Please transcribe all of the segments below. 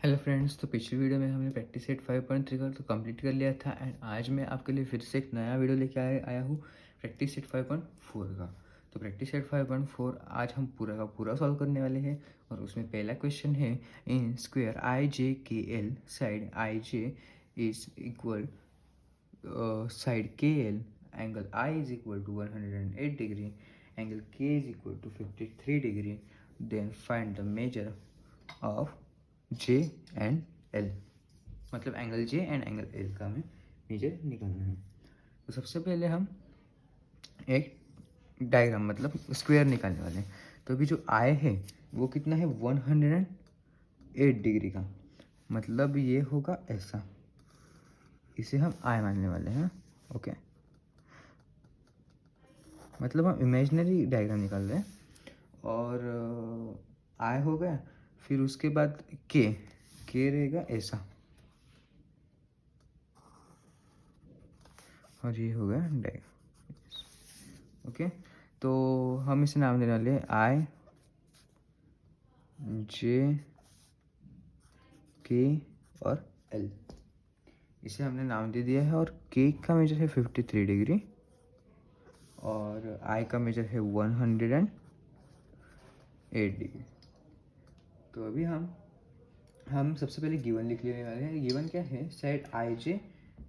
Hello friends, तो पिछली video में हमने प्रैक्टिस सेट 5.3 का तो कंप्लीट कर लिया था एंड आज मैं आपके लिए फिर से एक नया वीडियो लेके आया हूँ प्रैक्टिस सेट 5.4 का। तो प्रैक्टिस सेट 5.4 आज हम पूरा का पूरा सॉल्व करने वाले हैं और उसमें पहला क्वेश्चन है in square I J K L side I J is equal side K L angle I is equal to 108 degree angle K is equal to 53 degree then find the measure of J and L. मतलब angle J and angle L का हमें major निकालना है। तो सबसे पहले हम एक डायग्राम मतलब स्क्वायर निकालने वाले हैं। तो अभी जो आई है वो कितना है 108 डिग्री का, मतलब ये होगा ऐसा, इसे हम आई मानने वाले हैं। ओके, मतलब हम इमेजिनरी डायग्राम निकाल रहे हैं और आई हो गया, फिर उसके बाद के रहेगा ऐसा और ये हो गया डायग्राम। ओके, तो हम इसे नाम देने वाले हैं आई जे के और एल। इसे हमने नाम दे दिया है और के का मेजर है 53 डिग्री और आई का मेजर है 108 डिग्री। तो अभी हम सबसे पहले गिवन लिख लेने वाले हैं। गिवन क्या है, side I J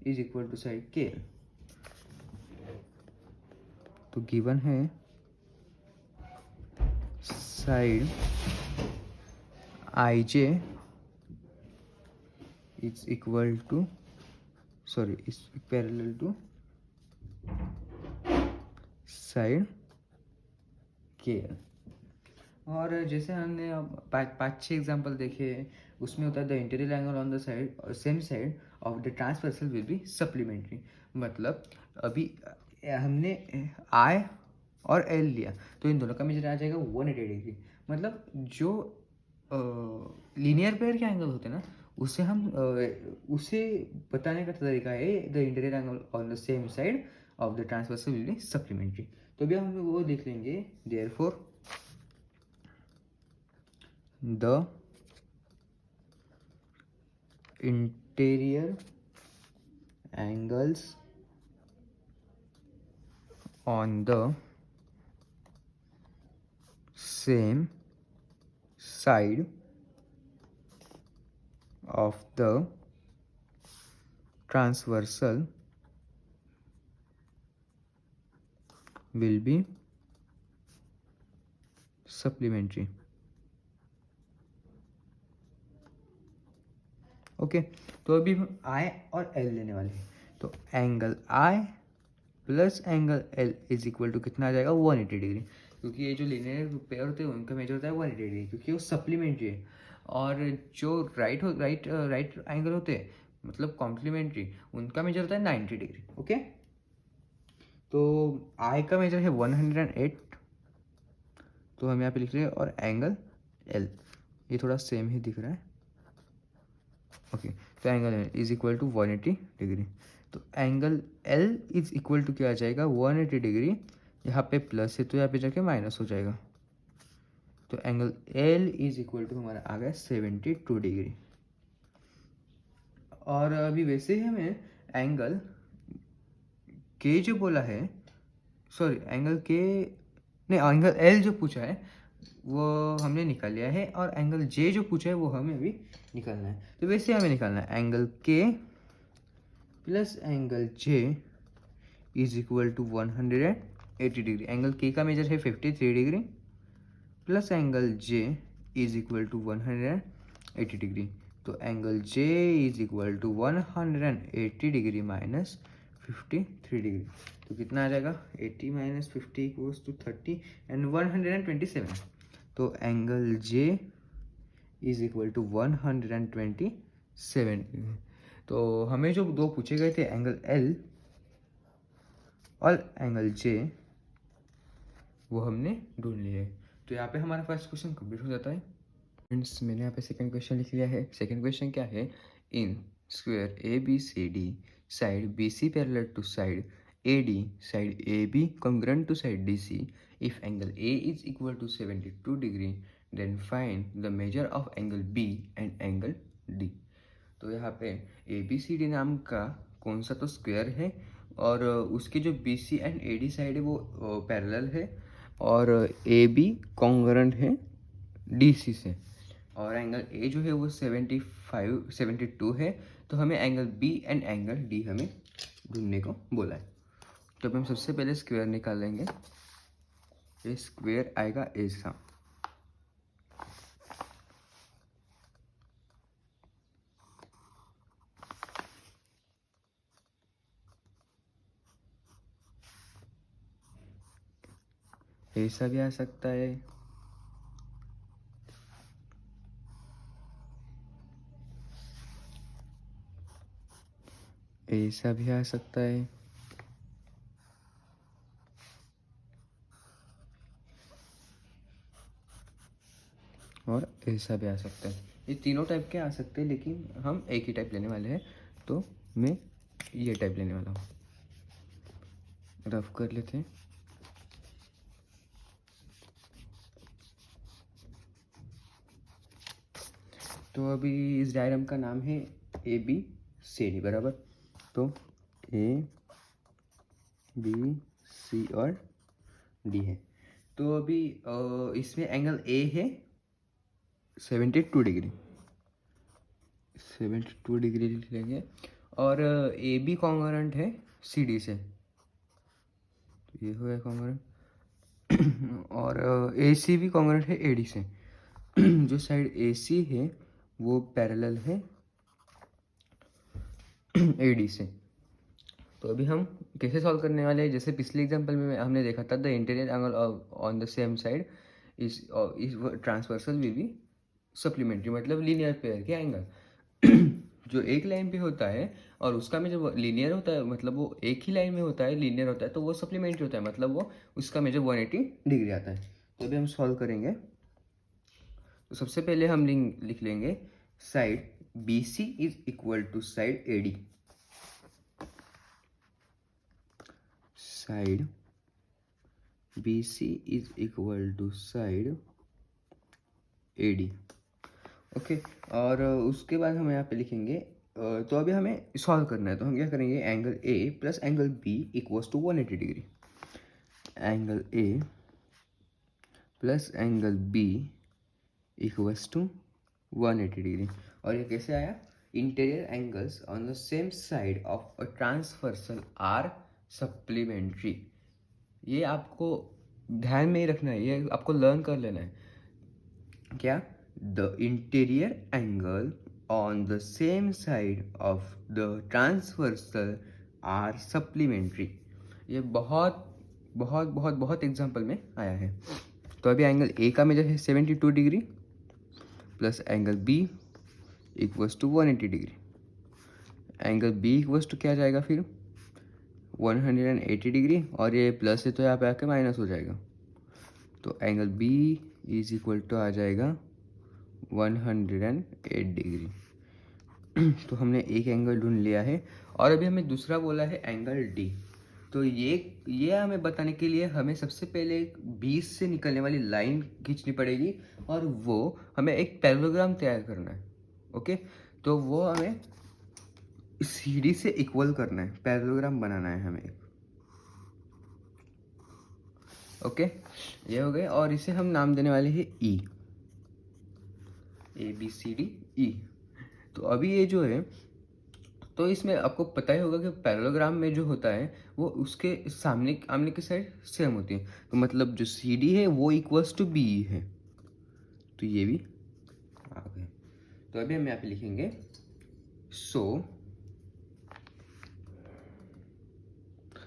is equal to side K. तो गिवन है side I J is equal to is parallel to side K. और जैसे हमने अब पाँच छः एग्जाम्पल देखे, उसमें होता है the interior angle on the side same side of the transversal will be supplementary. मतलब अभी हमने आई और एल लिया तो इन दोनों का मेजर आ जाएगा 180 डिग्री। मतलब जो लीनियर पेयर के एंगल होते हैं ना, उसे बताने का तरीका है the interior angle on the same side of the transversal will be supplementary. तो अभी हम वो देख लेंगे। Therefore the interior angles on the same side of the transversal will be supplementary. Okay, तो अभी हम आई और एल लेने वाले हैं। तो angle I plus angle L is equal to कितना आ जाएगा 180 डिग्री, क्योंकि ये जो लीनियर पेयर होते हैं उनका मेजर होता है 180 डिग्री, क्योंकि वो सप्लीमेंट्री है। और जो राइट एंगल होते हैं मतलब कॉम्प्लीमेंट्री, उनका मेजर होता है 90 डिग्री। ओके, तो आई का मेजर है 108, तो हम यहाँ पे लिख रहे हैं, और एंगल एल ये थोड़ा सेम ही दिख रहा है। ओके, तो angle L is equal to 180 degree. तो angle L is equal to क्या आ जाएगा 180 डिग्री, यहाँ पे प्लस है तो यहाँ पे जाके माइनस हो जाएगा। तो angle L is equal to हमारा आ गया 72 डिग्री। और अभी वैसे ही हमें एंगल के जो बोला है, एंगल के नहीं, एंगल एल जो पूछा है वो हमने निकाल लिया है, और एंगल जे जो पूछा है वो हमें अभी निकालना है। तो वैसे हमें निकालना है angle K plus angle J is equal to 180 degree. Angle K का मेजर है 53 degree plus angle J is equal to 180 degree. तो angle J is equal to 180 degree minus 53 degree. तो कितना आ जाएगा 80 माइनस 50 इक्वल्स टू 30 एंड 127। तो angle J is equal to 127। तो हमें जो दो पूछे गए थे एंगल एल और एंगल जे, वो हमने ढूंढ लिए। तो यहाँ पे हमारा फर्स्ट क्वेश्चन कंप्लीट हो जाता है। फ्रेंड्स, मैंने यहाँ पे सेकंड क्वेश्चन लिख लिया है। सेकंड क्वेश्चन क्या है, in square A B C D side B C parallel to side A D side A B congruent to side D C, if angle A is equal to 72 degree then find the measure of angle B and angle तो यहाँ पे ABCD नाम का कौन सा तो square है और उसकी जो BC एंड AD साइड है वो पैरेलल है और AB कॉन्ग्रुएंट है DC से और एंगल A जो है वो 72 है। तो हमें angle B and angle D हमें ढूंढने को बोला है। तो हम सबसे पहले स्क्वायर निकालेंगे। ये स्क्वायर आएगा ऐसा, ऐसा भी आ सकता है, ऐसा भी आ सकता है, और ऐसा भी आ सकता है। ये तीनों टाइप के आ सकते हैं, लेकिन हम एक ही टाइप लेने वाले हैं। तो मैं ये टाइप लेने वाला हूँ। रफ कर लेते हैं। तो अभी इस डायग्राम का नाम है ABCD बराबर। तो ABC और D है। तो अभी इसमें एंगल A है 72 डिग्री, 72 डिग्री लिख लेंगे और AB कॉन्ग्रुएंट है CD से, तो ये हो गया कॉन्ग्रुएंट। और AC भी कॉन्ग्रुएंट है AD से। जो साइड AC है वो पैरेलल है AD से। तो अभी हम कैसे सॉल्व करने वाले हैं, जैसे पिछले एग्जांपल में हमने देखा था the interior angle on the same side इस ट्रांसवर्सल विल बी सप्लीमेंट्री, मतलब लीनियर पेयर के एंगल। जो एक लाइन पे होता है और उसका मेजर लीनियर होता है, मतलब वो एक ही लाइन में होता है, लीनियर होता है, तो वो सप्लीमेंट्री होता है, मतलब वो उसका मेजर 180 डिग्री आता है। तो अभी हम सॉल्व करेंगे। तो सबसे पहले हम लिख लेंगे side BC is equal to side AD। Side BC is equal to side AD। Okay, और उसके बाद हम यहाँ पे लिखेंगे तो अभी हमें सॉल्व करना है। तो हम क्या करेंगे, angle A plus angle B equals to 180 degree. Angle A plus angle B equals to 180 degree. और ये कैसे आया, interior angles on the same side of a transversal are supplementary. ये आपको ध्यान में ही रखना है, ये आपको लर्न कर लेना है। क्या, the interior angle on the same side of the transversal are supplementary. ये बहुत बहुत बहुत बहुत एग्जाम्पल में आया है। तो अभी एंगल A का मेजर है 72 degree plus angle B equals to 180 degree. Angle B equals to क्या जाएगा फिर 180 डिग्री, और ये प्लस है तो यहाँ पे आके माइनस हो जाएगा। तो angle B is equal to आ जाएगा 108 डिग्री। तो हमने एक एंगल ढूंढ लिया है और अभी हमें दूसरा बोला है एंगल D। तो ये हमें बताने के लिए हमें सबसे पहले 20 से निकलने वाली लाइन खींचनी पड़ेगी और वो हमें एक पैरेललोग्राम तैयार करना है। ओके, तो वो हमें CD से इक्वल करना है, पैरेललोग्राम बनाना है हमें। ओके, ये हो गए और इसे हम नाम देने वाले हैं E, ABCD E। तो अभी ये जो है, तो इसमें आपको पता ही होगा कि पैरेललोग्राम में जो होता है वो उसके सामने आमने की साइड सेम होती है। तो मतलब जो CD है वो इक्वल्स टू BE है। तो ये भी आ गए। तो अभी हम यहाँ पे लिखेंगे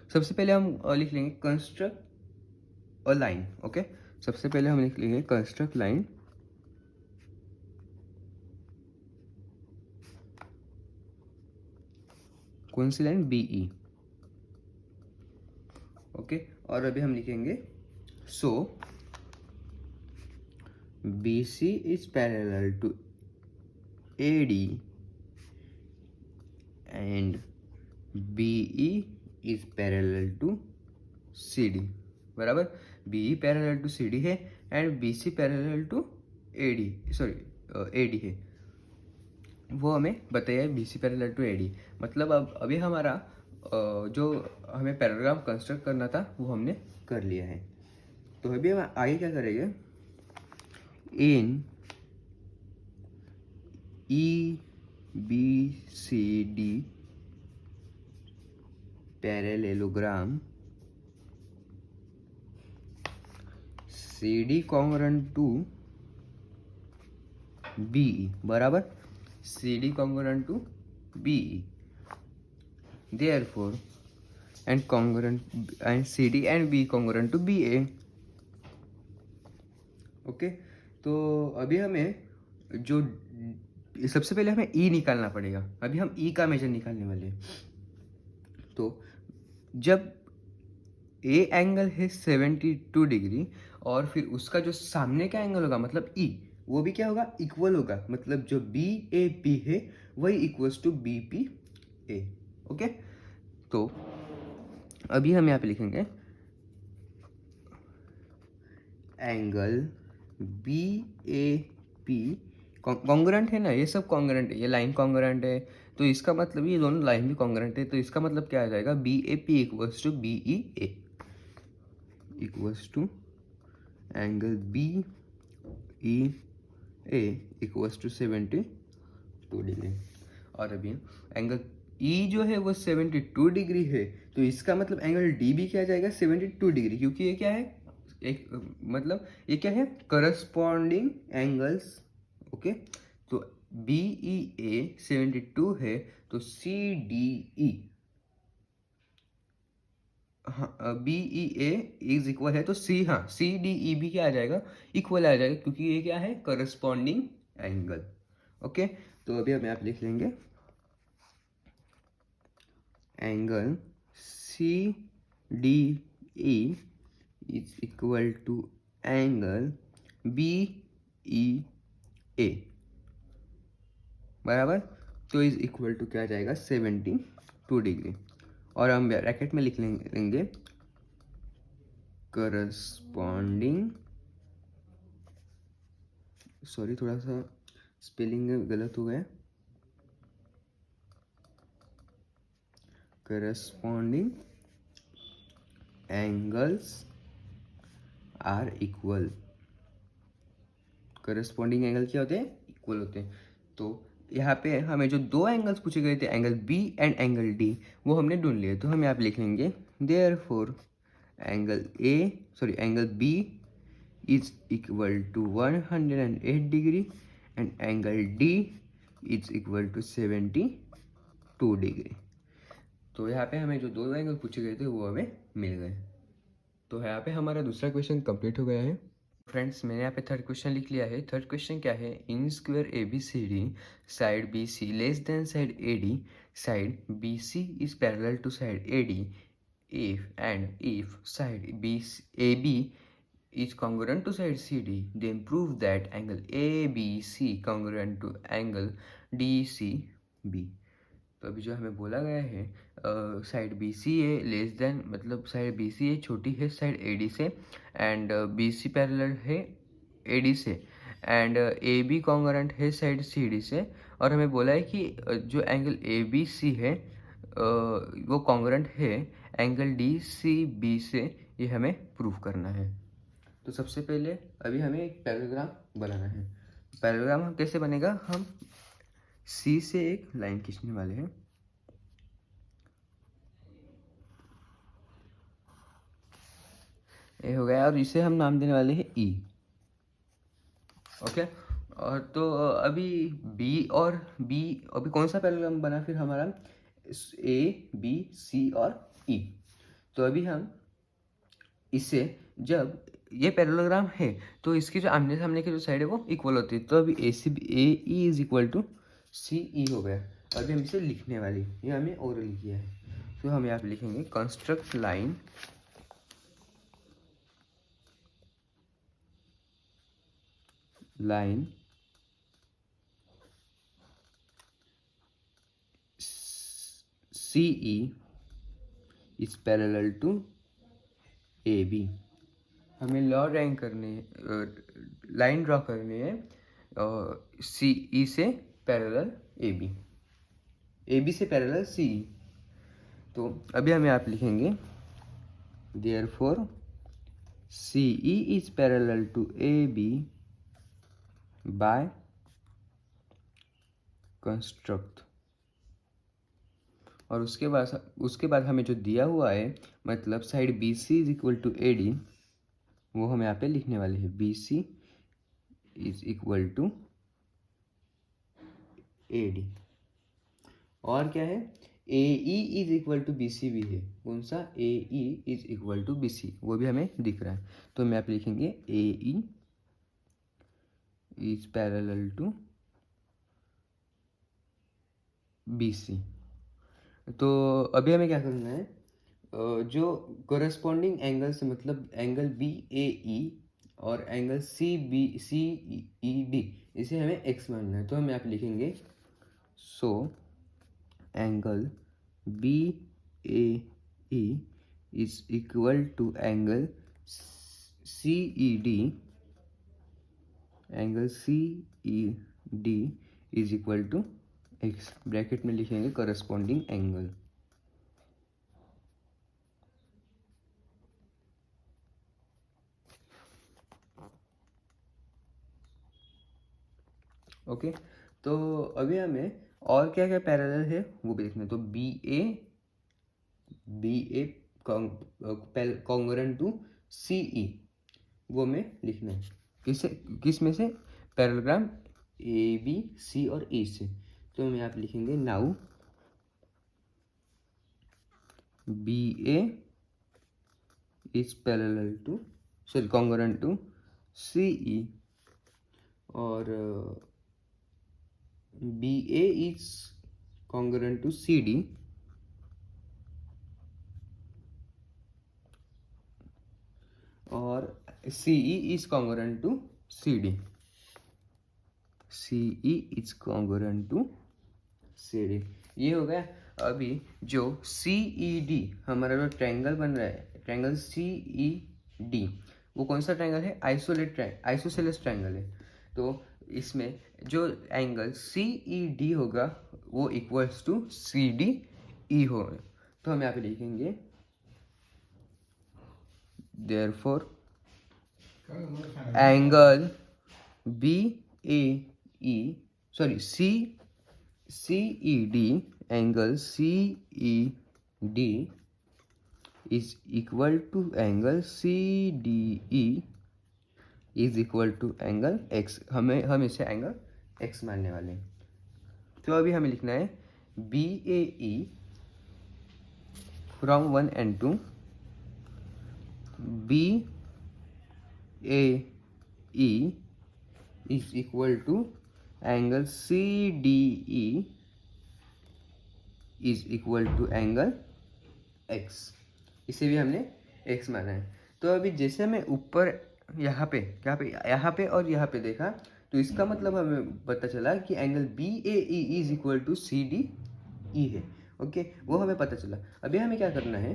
सबसे पहले हम लिख लेंगे कंस्ट्रक्ट अ लाइन। ओके, सबसे पहले हम लिख लेंगे कंस्ट्रक्ट लाइन कौन सी लाइन, BE। ओके, और अभी हम लिखेंगे BC is parallel to AD and BE is parallel to CD बराबर। BE पैरेलल टू CD है and BC parallel to AD है। वो हमें बताइए B C parallel to A D. मतलब अब अभी हमारा जो हमें पैराग्राफ कंस्ट्रक्ट करना था वो हमने कर लिया है। तो अभी हम आगे क्या करेंगे, in E B C D parallelogram C D congruent to B E, बराबर, C D congruent to B E, therefore and congruent and CD and B congruent to BA। Okay, तो अभी हमें जो सबसे पहले हमें E निकालना पड़ेगा। अभी हम E का मेजर निकालने वाले हैं। तो जब ए एंगल है 72 डिग्री और फिर उसका जो सामने का एंगल होगा मतलब E, वो भी क्या होगा, इक्वल होगा। मतलब जो बी ए पी है वही equals to B P A. Okay, तो अभी हम यहाँ पे लिखेंगे angle B A P congruent है ना, ये सब कॉन्ग्रुएंट है, ये लाइन कॉन्ग्रुएंट है, तो इसका मतलब ये दोनों लाइन भी कॉन्ग्रुएंट है। तो इसका मतलब क्या आ जाएगा, B A P equals to B E A equals to angle B E A equals to 72 degree. और अभी एंगल ई जो है वो 72 डिग्री है, तो इसका मतलब एंगल डी भी क्या जाएगा 72 डिग्री, क्योंकि ये क्या है, एक मतलब ये क्या है, करस्पॉन्डिंग एंगल्स। ओके, तो बी ई ए 72 है, तो सी डी ई, हाँ B E A is equal है, तो सी, हाँ सी डी ई भी क्या आ जाएगा, इक्वल आ जाएगा, क्योंकि ये क्या है, करस्पॉन्डिंग एंगल। ओके, तो अभी हम यहाँ पे लिख लेंगे angle C D E is equal to angle B E A, बराबर, तो इज इक्वल टू क्या जाएगा 72 डिग्री। और हम ब्रैकेट में लिख लेंगे करस्पॉन्डिंग, सॉरी थोड़ा सा स्पेलिंग गलत हो गया, corresponding angles are equal. Corresponding angle क्या होते हैं, इक्वल होते हैं। तो यहाँ पे हमें जो दो एंगल्स पूछे गए थे, angle B and angle D, वो हमने ढूंढ लिए। तो हम यहाँ पे लिख लेंगे therefore angle B is equal to 108 degree and angle D is equal to 72 degree. तो यहाँ पे हमें जो दो एंगल पूछे गए थे वो हमें मिल गए। तो यहाँ पे हमारा दूसरा क्वेश्चन कंप्लीट हो गया है। फ्रेंड्स, मैंने यहाँ पे थर्ड क्वेश्चन लिख लिया है। थर्ड क्वेश्चन क्या है, in square A B C D side B C less than side A D, side B C is parallel to side A D, if side AB is congruent to side CD, then prove that angle ABC congruent to angle DCB। तो अभी जो हमें बोला गया है, side B सी ए less than, मतलब side B सी ए छोटी है साइड ए डी से, एंड बी सी पैरेलल है ए डी से, एंड ए बी कॉन्ग्रुएंट है साइड सी डी से। और हमें बोला है कि जो एंगल ए बी सी है वो कॉन्ग्रुएंट है एंगल डी सी बी से, ये हमें प्रूव करना है। तो सबसे पहले अभी हमें एक पैराग्राफ बनाना है। पैराग्राफ हम कैसे बनेगा, हम सी से एक लाइन खींचने वाले हैं, ये हो गया, और इसे हम नाम देने वाले हैं ई। ओके, और तो अभी बी और बी, अभी कौन सा पैराग्राफ बना फिर हमारा, ए बी सी और ई। तो अभी हम इससे, जब ये पैरेललोग्राम है तो इसकी जो आमने सामने की जो साइड है वो इक्वल होती है। तो अभी ए सी ए E is equal to C E हो गया। अभी हम इसे लिखने वाले, ये हमने ओरल किया है। तो हम यहाँ पे लिखेंगे construct line C E is parallel to A B. हमें लाइन ड्रॉ करनी है सी ई से पैरेलल ए बी से पैरेलल सी ई। तो अभी हम यहाँ पे लिखेंगे therefore C E is parallel to A B by construct. और उसके बाद हमें जो दिया हुआ है, मतलब side B C is equal to A D, वो हम यहाँ पे लिखने वाले हैं। B C is equal to A D. और क्या है, A E is equal to B C भी है। कौन सा, A E is equal to B C, वो भी हमें दिख रहा है। तो हम यहाँ पे लिखेंगे A E is parallel to B C. तो अभी हमें क्या करना है, जो कोरेस्पॉन्डिंग एंगल से, मतलब एंगल बी ए ई और एंगल सी ई डी, इसे हमें एक्स मानना है। तो हम यहाँ पे लिखेंगे so angle B A E is equal to angle C E D, angle C E D is equal to X. Bracket में लिखेंगे करस्पॉन्डिंग एंगल। ओके, तो अभी हमें और क्या क्या पैरेलल है वो भी देखना है। तो B A congruent to C ई, वो हमें लिखना है। किस में से, पैरेललोग्राम ए बी सी और ई से। तो हम यहाँ पे लिखेंगे now B A is parallel to, sorry congruent to C E, और B A is congruent to C D, और C E is congruent to C D. C E is congruent to C D, ये हो गया। अभी जो सी E D हमारा जो triangle बन रहा है, ट्रायंगल सी ई डी, वो कौन सा ट्रायंगल है, आइसोसेलेस ट्रायंगल है। तो इसमें जो एंगल सी ई डी होगा वो equals to C D E होगा। तो हम यहाँ पे लिखेंगे therefore angle B A E, sorry C E D, angle C E D is equal to angle C D E is equal to angle X. हम इसे एंगल एक्स मानने वाले हैं। तो अभी हमें लिखना है B A E from 1 and 2, B A E is equal to angle C D E is equal to angle X. इसे भी हमने एक्स माना है। तो अभी जैसे हमें ऊपर यहाँ पे और यहाँ पे देखा, तो इसका मतलब हमें पता चला कि angle B A E is equal to C D E है। ओके, वो हमें पता चला। अभी हमें क्या करना है,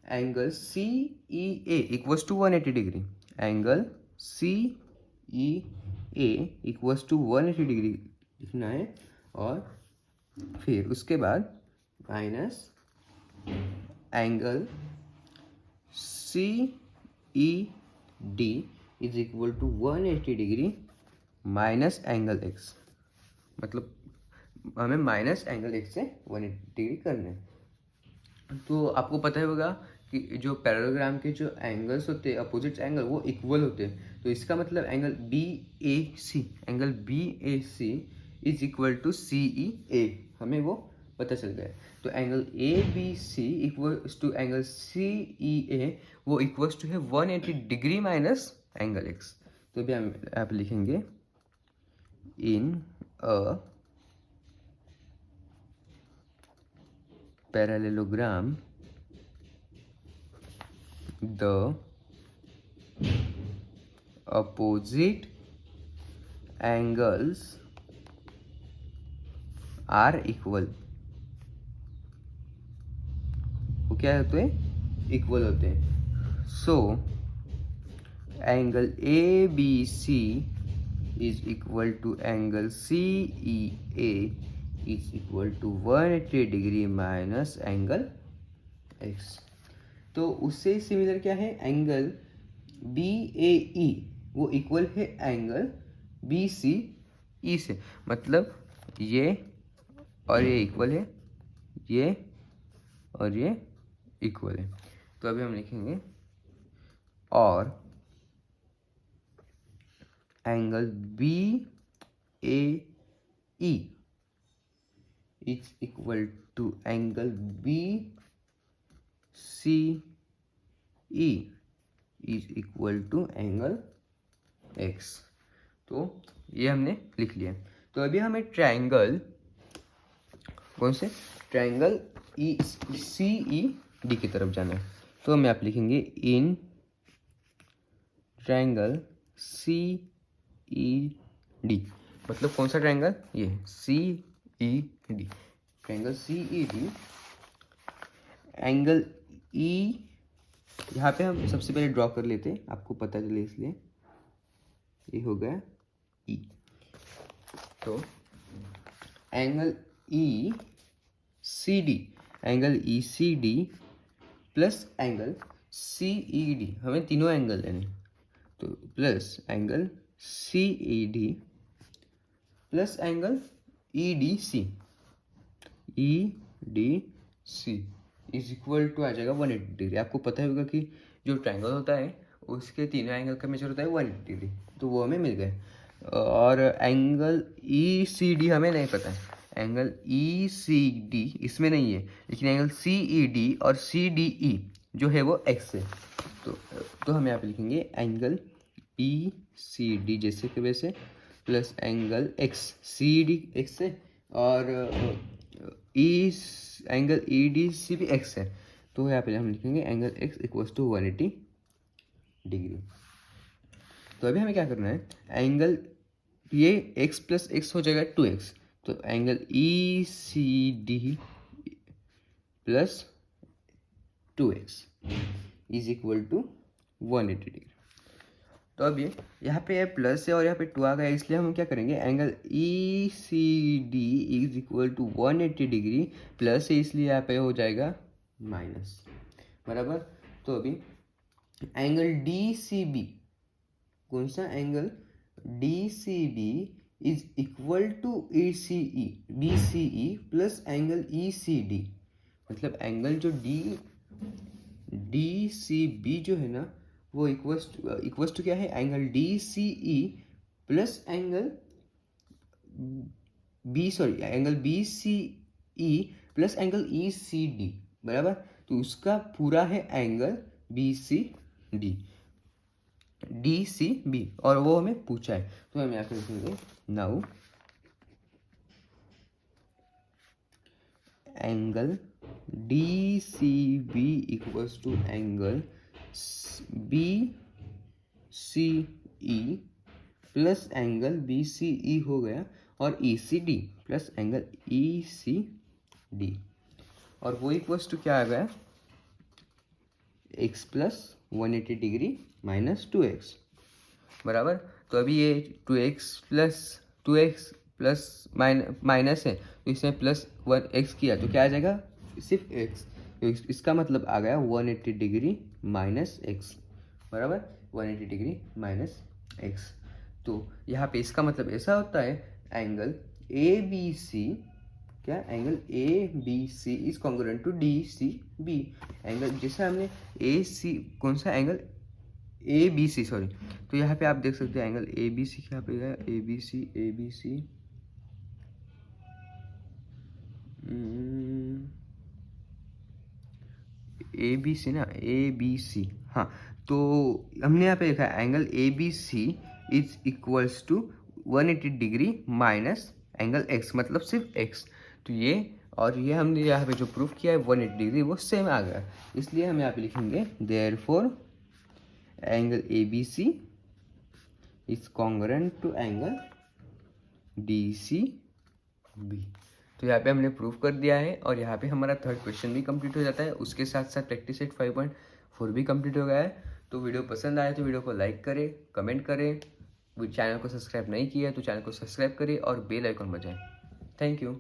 angle C E A equals to 180 degree, angle C E A equals to 180 degree लिखना है। और फिर उसके बाद minus angle C E D is equal to 180 degree minus angle X, मतलब हमें माइनस एंगल एक्स से 180 डिग्री करना है। तो आपको पता ही होगा कि जो पैरेललोग्राम के जो एंगल्स होते हैं, अपोजिट एंगल, वो इक्वल होते हैं। तो इसका मतलब angle B A C is equal to C E A, हमें वो पता चल गया। तो angle A B C equals to angle C E A, वो इक्वल्स टू है 180 डिग्री माइनस एंगल एक्स। तो भी हम आप लिखेंगे इन अ parallelogram the opposite angles are equal। वो क्या होते हैं, इक्वल होते हैं। So angle A B C is equal to angle C E A is equal to 180 degree minus angle X. तो उससे सिमिलर क्या है, एंगल बी ए ई वो इक्वल है एंगल बी सी ई से, मतलब ये और ये इक्वल है, ये और ये इक्वल है। तो अभी हम लिखेंगे और angle B A E is equal to angle B C E is equal to angle X. तो ये हमने लिख लिया। तो अभी हमें ट्रायंगल, कौन से ट्रायंगल ई सी ई डी की तरफ जाना है। तो हम यहाँ पे लिखेंगे in triangle C E D, मतलब कौन सा ट्रायंगल, ये C E D, triangle C E D, angle E यहाँ पे हम सबसे पहले ड्रॉ कर लेते हैं, आपको पता चले इसलिए। ये हो गया ई। तो angle E C D, angle E C D plus angle C E D, हमें तीनों एंगल लेने, तो plus angle C E D plus angle E D C, E D C is equal to आ जाएगा 180 degree. आपको पता होगा कि जो ट्रायंगल होता है उसके तीनों एंगल का मेजर होता है 180 डिग्री, तो वो हमें मिल गए। और एंगल ई सी डी हमें नहीं पता है, एंगल ई सी डी इसमें नहीं है, लेकिन एंगल सी ई डी और सी डी ई जो है वो एक्स है। तो हम यहाँ पे लिखेंगे एंगल ई सी डी जैसे कि वैसे, plus angle X C D X है और एंगल ई डी सी भी एक्स है। तो यहाँ पे हम लिखेंगे angle X equals to 180 degree. तो अभी हमें क्या करना है, एंगल ये x प्लस एक्स हो जाएगा 2x, तो angle E C D plus 2x is equal to 180 degree. तो अब ये यहाँ पे है प्लस है और यहाँ पे 2 आ गया, इसलिए हम क्या करेंगे, angle E C D is equal to 180 degree plus है, इसलिए यहाँ पे हो जाएगा माइनस, बराबर। तो अभी एंगल डी सी बी, कौन सा angle D C B is equal to A C E D C E plus angle E C D, मतलब एंगल जो डी सी बी जो है ना वो इक्वल्स टू क्या है, angle D C E plus angle angle B C E plus angle E C D, बराबर। तो उसका पूरा है angle B C D, D C B, और वो हमें पूछा है। तो हम यहाँ पे लिखेंगे now angle D C B equals to angle B C E plus angle B C E हो गया, और E C D plus angle E C D, और वो इक्वल्स टू क्या आ गया, x plus 180 degree minus 2x, बराबर। तो अभी ये 2x प्लस माइनस है, तो इसमें प्लस 1x किया तो क्या आ जाएगा, सिर्फ x, तो इसका मतलब आ गया 180 डिग्री माइनस एक्स, बराबर 180 डिग्री माइनस एक्स। तो यहाँ पे इसका मतलब ऐसा होता है, एंगल ए बी सी, क्या angle A B C is congruent to D C B, angle जैसे हमने ए सी, कौन सा angle A B C, sorry. तो यहाँ पे आप देख सकते हैं एंगल ए बी सी क्या पे गया, ए बी सी ना, ए बी सी, हाँ। तो हमने यहाँ पे लिखा है angle A B C is equals to 180 degree minus angle X, मतलब सिर्फ एक्स। तो ये और ये हमने यहाँ पे जो प्रूफ किया है 180 डिग्री वो सेम आ गया, इसलिए हम यहाँ पे लिखेंगे therefore angle A B C is congruent to angle D C B. तो यहाँ पे हमने प्रूफ कर दिया है, और यहाँ पे हमारा थर्ड क्वेश्चन भी कंप्लीट हो जाता है, उसके साथ साथ प्रैक्टिस सेट 5.4 भी कंप्लीट हो गया है। तो वीडियो पसंद आए तो वीडियो को लाइक करें, कमेंट करें, चैनल को सब्सक्राइब नहीं किया है तो चैनल को सब्सक्राइब करें और बेल आइकन बजाएं। Thank you.